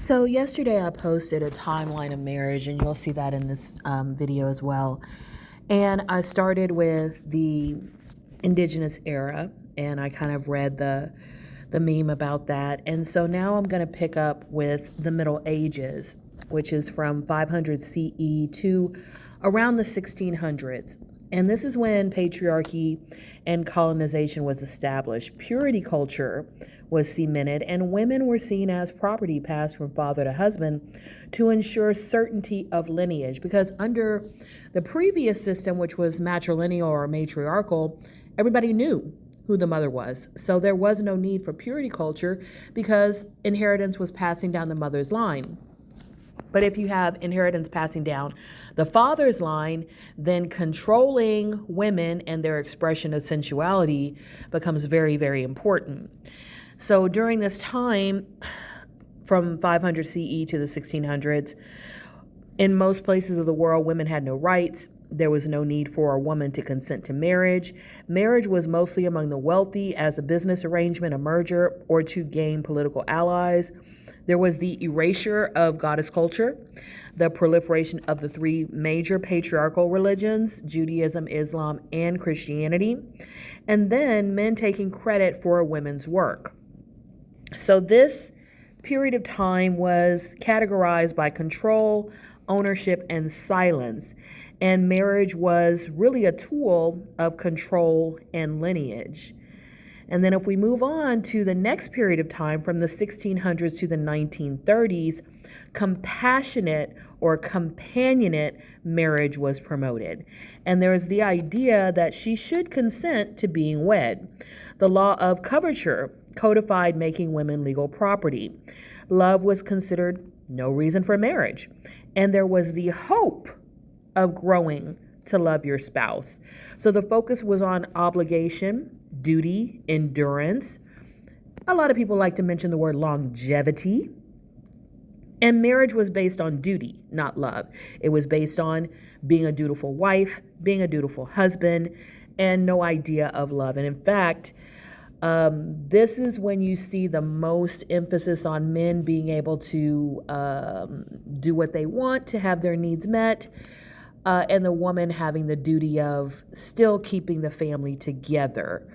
So yesterday I posted a timeline of marriage, and you'll see that in this video as well. And I started with the indigenous era, and I kind of read the meme about that. And so now I'm going to pick up with the Middle Ages, which is from 500 CE to around the 1600s. And this is when patriarchy and colonization was established. Purity culture was cemented, and women were seen as property passed from father to husband to ensure certainty of lineage. Because under the previous system, which was matrilineal or matriarchal, everybody knew who the mother was. So there was no need for purity culture because inheritance was passing down the mother's line. But if you have inheritance passing down the father's line, then controlling women and their expression of sensuality becomes very, very important. So during this time, from 500 CE to the 1600s, in most places of the world, women had no rights. There was no need for a woman to consent to marriage. Marriage was mostly among the wealthy as a business arrangement, a merger, or to gain political allies. There was the erasure of goddess culture, the proliferation of the three major patriarchal religions, Judaism, Islam, and Christianity, and then men taking credit for women's work. So this period of time was categorized by control, ownership, and silence. And marriage was really a tool of control and lineage. And then if we move on to the next period of time, from the 1600s to the 1930s, compassionate or companionate marriage was promoted. And there is the idea that she should consent to being wed. The law of coverture codified making women legal property. Love was considered no reason for marriage. And there was the hope of growing to love your spouse. So the focus was on obligation, duty, endurance. A lot of people like to mention the word longevity. And marriage was based on duty, not love. It was based on being a dutiful wife, being a dutiful husband, and no idea of love. And in fact, this is when you see the most emphasis on men being able to do what they want to have their needs met, and the woman having the duty of still keeping the family together.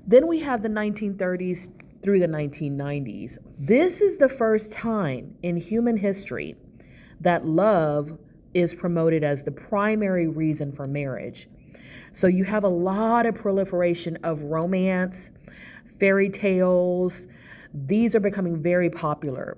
Then we have the 1930s through the 1990s. This is the first time in human history that love is promoted as the primary reason for marriage. So you have a lot of proliferation of romance, fairy tales. These are becoming very popular.